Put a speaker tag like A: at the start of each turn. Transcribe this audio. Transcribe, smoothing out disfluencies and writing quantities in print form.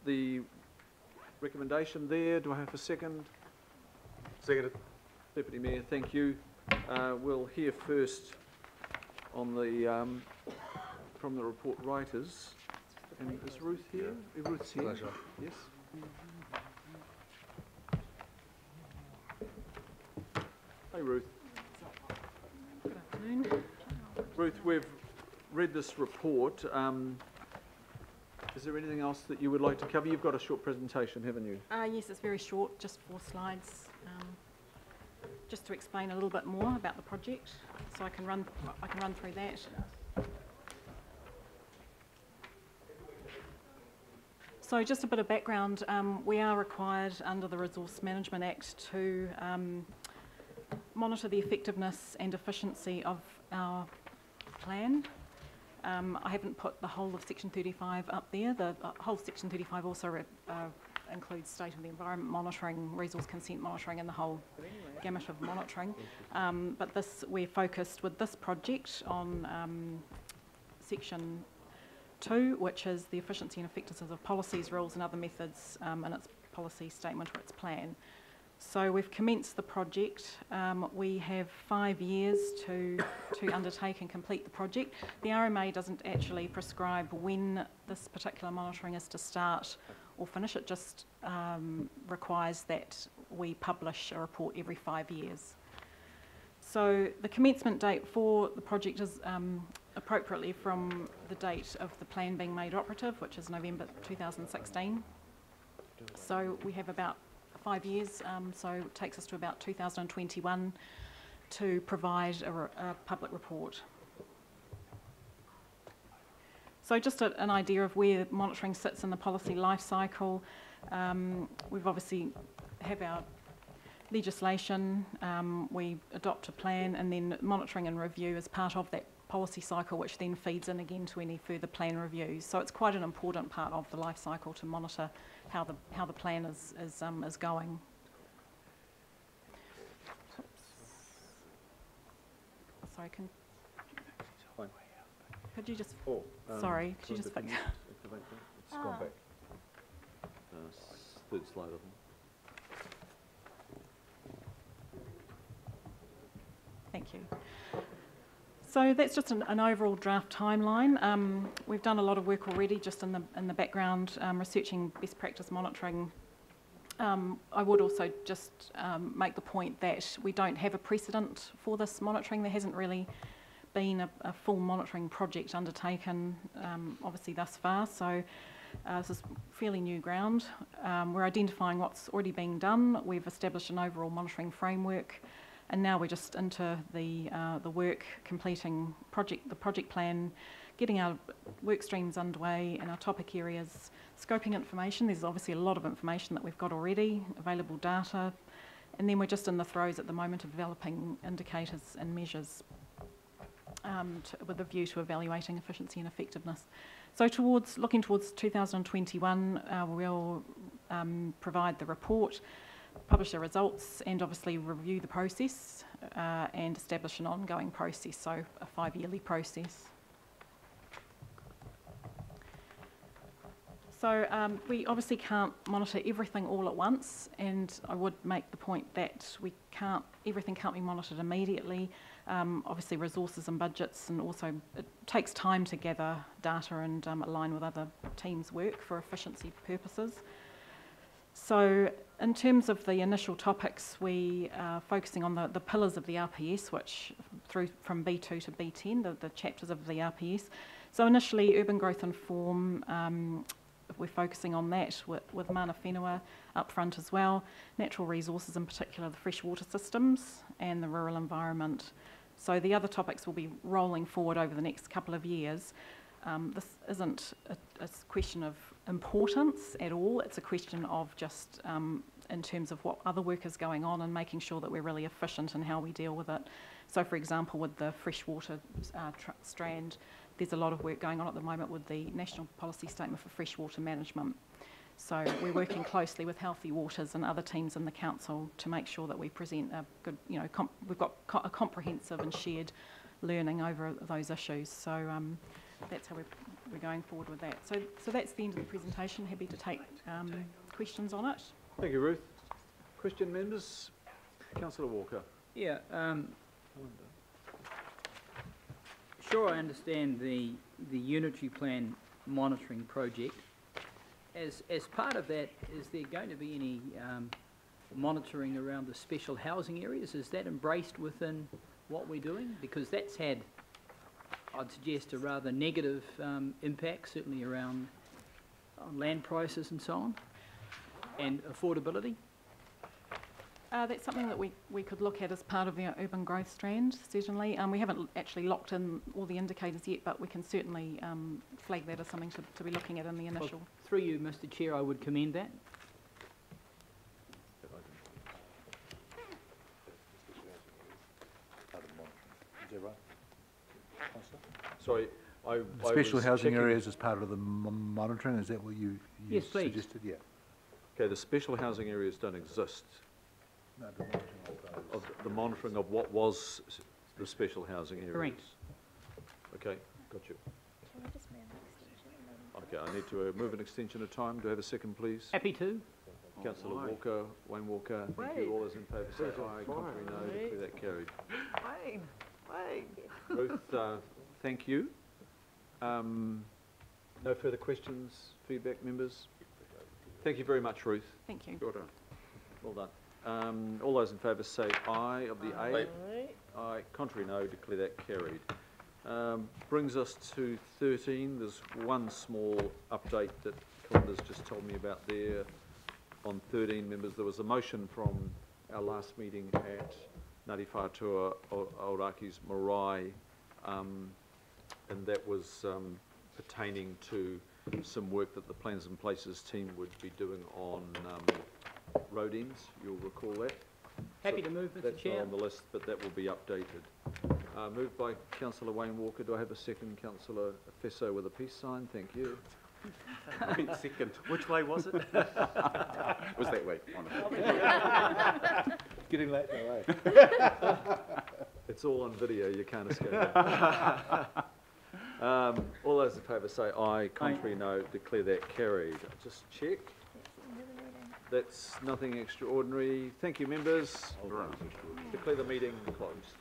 A: the recommendation there. Do I have a second?
B: Seconded.
A: Deputy Mayor, thank you. We'll hear first on the from the report writers. And is Ruth here? Ruth's here.
B: Pleasure.
A: Yes. Hey, Ruth.
C: Good afternoon.
A: Ruth, we've read this report. Is there anything else that you would like to cover? You've got a short presentation, haven't you?
C: Yes, it's very short, just 4 slides, just to explain a little bit more about the project. So I can run through that. So just a bit of background. We are required under the Resource Management Act to monitor the effectiveness and efficiency of our plan. I haven't put the whole of Section 35 up there. The whole Section 35 also includes state of the environment monitoring, resource consent monitoring, and the whole gamut of monitoring. But we're focused with this project on Section 2, which is the efficiency and effectiveness of policies, rules, and other methods in its policy statement or its plan. So we've commenced the project. We have 5 years to undertake and complete the project. The RMA doesn't actually prescribe when this particular monitoring is to start or finish. It just requires that we publish a report every 5 years. So the commencement date for the project is appropriately from the date of the plan being made operative, which is November 2016. So we have about 5 years, so it takes us to about 2021 to provide a public report. So just an idea of where monitoring sits in the policy life cycle. We've obviously have our legislation, we adopt a plan, and then monitoring and review is part of that policy cycle, which then feeds in again to any further plan reviews. So it's quite an important part of the life cycle to monitor how the plan is going. Sorry, could you just?
A: Oh,
C: sorry, could you just fix?
B: It's gone back.
A: Third slide, I think.
C: Thank you. So that's just an overall draft timeline. We've done a lot of work already just in the background, researching best practice monitoring. I would also just make the point that we don't have a precedent for this monitoring. There hasn't really been a full monitoring project undertaken, obviously thus far, so this is fairly new ground. We're identifying what's already being done. We've established an overall monitoring framework. And now we're just into the work, completing the project plan, getting our work streams underway in our topic areas, scoping information. There's obviously a lot of information that we've got already, available data, and then we're just in the throes at the moment of developing indicators and measures with a view to evaluating efficiency and effectiveness. So looking towards 2021, we'll provide the report, publish the results, and obviously review the process and establish an ongoing process, so a 5-yearly process. So we obviously can't monitor everything all at once, and I would make the point that everything can't be monitored immediately. Obviously resources and budgets, and also it takes time to gather data and align with other teams' work for efficiency purposes. So in terms of the initial topics, we are focusing on the pillars of the RPS, which from B2 to B10, the chapters of the RPS. So initially, urban growth and form, we're focusing on that with mana whenua up front as well, natural resources in particular, the freshwater systems and the rural environment. So the other topics will be rolling forward over the next couple of years. This isn't a question of importance at all, it's a question of just in terms of what other work is going on and making sure that we're really efficient in how we deal with it. So for example, with the freshwater strand, there's a lot of work going on at the moment with the National Policy Statement for Freshwater Management. So we're working closely with Healthy Waters and other teams in the council to make sure that we present a good, we've got a comprehensive and shared learning over those issues. So that's how we're going forward with that. So that's the end of the presentation. Happy to take questions on it.
A: Thank you, Ruth. Question members? Councillor Walker.
D: Yeah, sure, I understand the Unitary Plan monitoring project. As part of that, is there going to be any monitoring around the special housing areas? Is that embraced within what we're doing? Because that's had, I'd suggest, a rather negative impact, certainly around on land prices and so on, and affordability.
C: That's something that we could look at as part of the urban growth strand, certainly. We haven't actually locked in all the indicators yet, but we can certainly flag that as something to be looking at in the initial.
D: Well, through you, Mr. Chair, I would commend that.
B: Is that right?
A: Sorry,
E: The special housing areas as part of the monitoring, is that what you
D: Yes, please.
E: suggested? Yeah.
A: Okay, the special housing areas don't exist.
E: No, the monitoring of those.
A: Of the monitoring of what was the special housing areas.
D: Correct.
A: Okay, got you.
F: Can we just move an extension?
A: Okay, I need to move an extension of time. Do I have a second, please?
D: Happy to.
A: Councillor Walker, Wayne Walker, thank you. All those in favour say aye. Contrary, no. Declare that carried. Ruth, thank you. No further questions, feedback, members? Thank you very much, Ruth.
C: Thank you.
A: Well done. All those in favour say aye of the A. Aye. Contrary, no. Declare that carried. Brings us to 13. There's one small update that Colinda's just told me about there. On 13 members, there was a motion from our last meeting at Ngāti Whātua Aoraki's marae, and that was pertaining to some work that the Plans and Places team would be doing on road ends. You'll recall that.
D: Happy to move, Mr.
A: That's
D: Chair.
A: not on the list, but that will be updated. Moved by Councillor Wayne Walker. Do I have a second? Councillor Fesso with a peace sign. Thank you.
B: Second. Which way was it? Was that way?
E: Getting late now,
A: It's all on video. You can't escape it. All those in favour say aye. Contrary, no. Declare that carried. Just check. That's nothing extraordinary. Thank you, members. Declare the meeting closed.